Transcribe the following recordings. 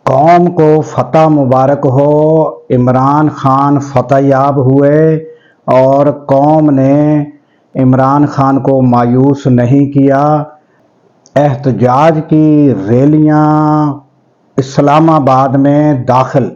قوم کو فتح مبارک ہو۔ عمران خان فتح یاب ہوئے اور قوم نے عمران خان کو مایوس نہیں کیا۔ احتجاج کی ریلیاں اسلام آباد میں داخل۔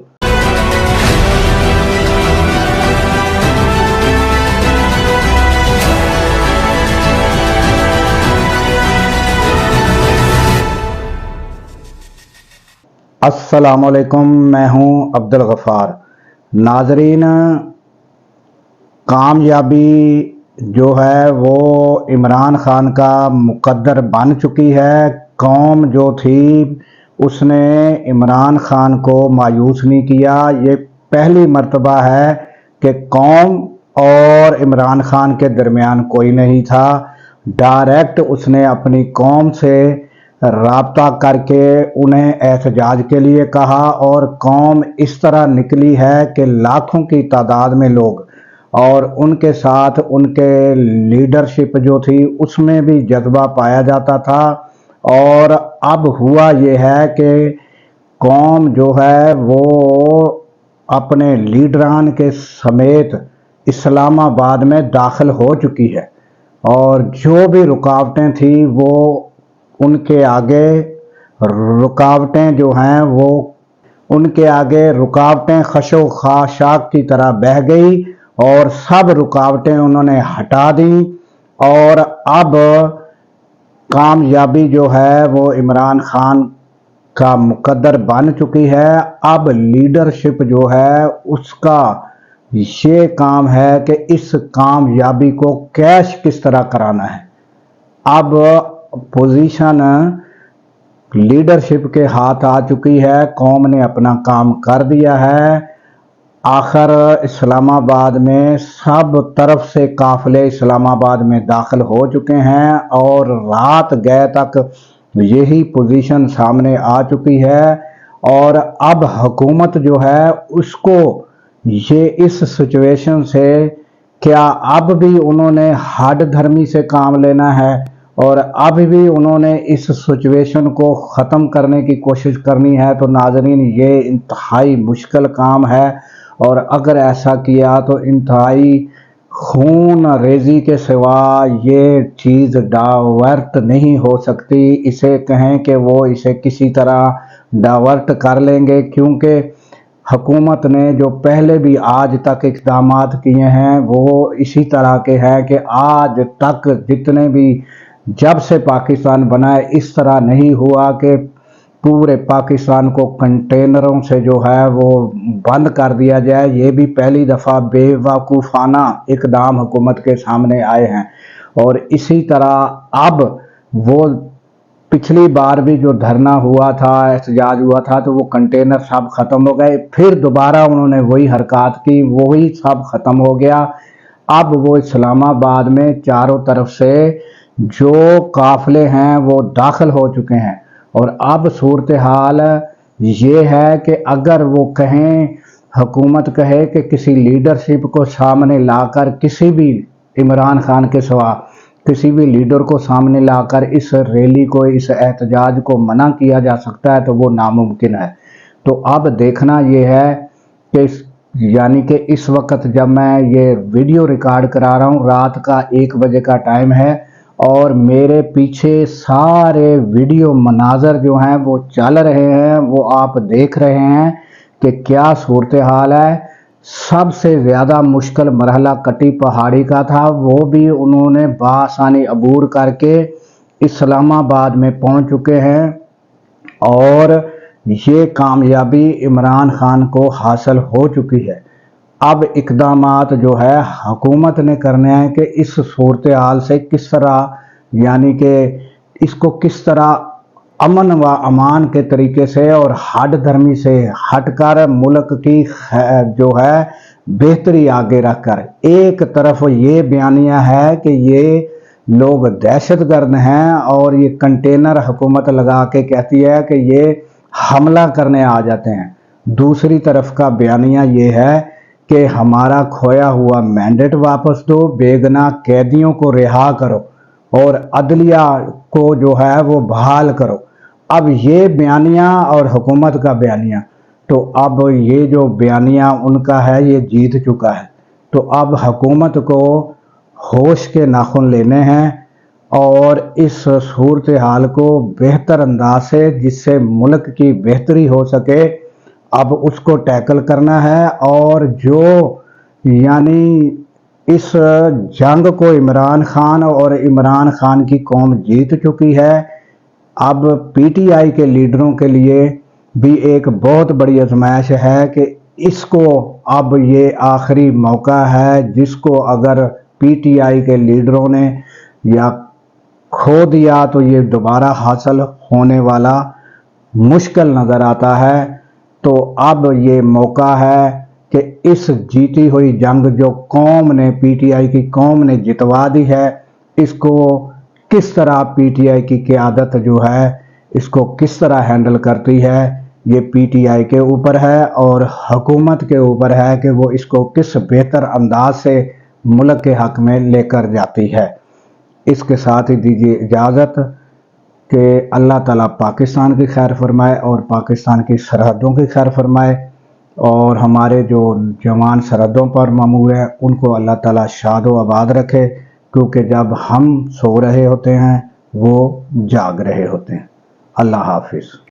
السلام علیکم، میں ہوں عبدالغفار۔ ناظرین، کامیابی جو ہے وہ عمران خان کا مقدر بن چکی ہے۔ قوم جو تھی اس نے عمران خان کو مایوس نہیں کیا۔ یہ پہلی مرتبہ ہے کہ قوم اور عمران خان کے درمیان کوئی نہیں تھا۔ ڈائریکٹ اس نے اپنی قوم سے رابطہ کر کے انہیں احتجاج کے لیے کہا، اور قوم اس طرح نکلی ہے کہ لاکھوں کی تعداد میں لوگ، اور ان کے ساتھ ان کے لیڈرشپ جو تھی اس میں بھی جذبہ پایا جاتا تھا۔ اور اب ہوا یہ ہے کہ قوم جو ہے وہ اپنے لیڈران کے سمیت اسلام آباد میں داخل ہو چکی ہے، اور جو بھی رکاوٹیں تھیں وہ ان کے آگے رکاوٹیں جو ہیں وہ ان کے آگے رکاوٹیں خش و خاشاک کی طرح بہہ گئی، اور سب رکاوٹیں انہوں نے ہٹا دیں، اور اب کامیابی جو ہے وہ عمران خان کا مقدر بن چکی ہے۔ اب لیڈرشپ جو ہے اس کا یہ کام ہے کہ اس کامیابی کو کیش کس طرح کرانا ہے۔ اب پوزیشن لیڈرشپ کے ہاتھ آ چکی ہے، قوم نے اپنا کام کر دیا ہے۔ آخر اسلام آباد میں سب طرف سے قافلے اسلام آباد میں داخل ہو چکے ہیں، اور رات گئے تک یہی پوزیشن سامنے آ چکی ہے۔ اور اب حکومت جو ہے اس کو یہ اس سچویشن سے کیا اب بھی انہوں نے ہڈ دھرمی سے کام لینا ہے، اور اب بھی انہوں نے اس سچویشن کو ختم کرنے کی کوشش کرنی ہے، تو ناظرین یہ انتہائی مشکل کام ہے، اور اگر ایسا کیا تو انتہائی خون ریزی کے سوا یہ چیز ڈاورٹ نہیں ہو سکتی۔ اسے کہیں کہ وہ اسے کسی طرح ڈاورٹ کر لیں گے، کیونکہ حکومت نے جو پہلے بھی آج تک اقدامات کیے ہیں وہ اسی طرح کے ہیں کہ آج تک جتنے بھی جب سے پاکستان بنا ہے اس طرح نہیں ہوا کہ پورے پاکستان کو کنٹینروں سے جو ہے وہ بند کر دیا جائے۔ یہ بھی پہلی دفعہ بے وقوفانہ اقدام حکومت کے سامنے آئے ہیں، اور اسی طرح اب وہ پچھلی بار بھی جو دھرنا ہوا تھا، احتجاج ہوا تھا، تو وہ کنٹینر سب ختم ہو گئے، پھر دوبارہ انہوں نے وہی حرکات کی، وہی سب ختم ہو گیا۔ اب وہ اسلام آباد میں چاروں طرف سے جو قافلے ہیں وہ داخل ہو چکے ہیں، اور اب صورتحال یہ ہے کہ اگر وہ کہیں، حکومت کہے کہ کسی لیڈرشپ کو سامنے لا کر، کسی بھی عمران خان کے سوا کسی بھی لیڈر کو سامنے لا کر اس ریلی کو، اس احتجاج کو منع کیا جا سکتا ہے، تو وہ ناممکن ہے۔ تو اب دیکھنا یہ ہے کہ یعنی کہ اس وقت جب میں یہ ویڈیو ریکارڈ کرا رہا ہوں، رات کا 1 بجے کا ٹائم ہے، اور میرے پیچھے سارے ویڈیو مناظر جو ہیں وہ چل رہے ہیں، وہ آپ دیکھ رہے ہیں کہ کیا صورتحال ہے۔ سب سے زیادہ مشکل مرحلہ کٹی پہاڑی کا تھا، وہ بھی انہوں نے بآسانی عبور کر کے اسلام آباد میں پہنچ چکے ہیں، اور یہ کامیابی عمران خان کو حاصل ہو چکی ہے۔ اب اقدامات جو ہے حکومت نے کرنے ہیں کہ اس صورتحال سے کس طرح، یعنی کہ اس کو کس طرح امن و امان کے طریقے سے اور ہڈ دھرمی سے ہٹ کر ملک کی جو ہے بہتری آگے رکھ کر۔ ایک طرف یہ بیانیہ ہے کہ یہ لوگ دہشت گرد ہیں، اور یہ کنٹینر حکومت لگا کے کہتی ہے کہ یہ حملہ کرنے آ جاتے ہیں۔ دوسری طرف کا بیانیہ یہ ہے کہ ہمارا کھویا ہوا مینڈیٹ واپس دو، بے گناہ قیدیوں کو رہا کرو، اور عدلیہ کو جو ہے وہ بحال کرو۔ اب یہ بیانیہ اور حکومت کا بیانیہ، تو اب یہ جو بیانیہ ان کا ہے یہ جیت چکا ہے، تو اب حکومت کو ہوش کے ناخن لینے ہیں اور اس صورتحال کو بہتر انداز سے، جس سے ملک کی بہتری ہو سکے، اب اس کو ٹیکل کرنا ہے۔ اور جو یعنی اس جنگ کو عمران خان اور عمران خان کی قوم جیت چکی ہے، اب پی ٹی آئی کے لیڈروں کے لیے بھی ایک بہت بڑی آزمائش ہے کہ اس کو اب یہ آخری موقع ہے، جس کو اگر پی ٹی آئی کے لیڈروں نے یا کھو دیا تو یہ دوبارہ حاصل ہونے والا مشکل نظر آتا ہے۔ تو اب یہ موقع ہے کہ اس جیتی ہوئی جنگ جو قوم نے، پی ٹی آئی کی قوم نے جتوا دی ہے، اس کو کس طرح پی ٹی آئی کی قیادت جو ہے اس کو کس طرح ہینڈل کرتی ہے، یہ پی ٹی آئی کے اوپر ہے اور حکومت کے اوپر ہے کہ وہ اس کو کس بہتر انداز سے ملک کے حق میں لے کر جاتی ہے۔ اس کے ساتھ ہی دیجیے اجازت کہ اللہ تعالیٰ پاکستان کی خیر فرمائے اور پاکستان کی سرحدوں کی خیر فرمائے، اور ہمارے جو جوان سرحدوں پر مامور ہیں ان کو اللہ تعالیٰ شاد و آباد رکھے، کیونکہ جب ہم سو رہے ہوتے ہیں وہ جاگ رہے ہوتے ہیں۔ اللہ حافظ۔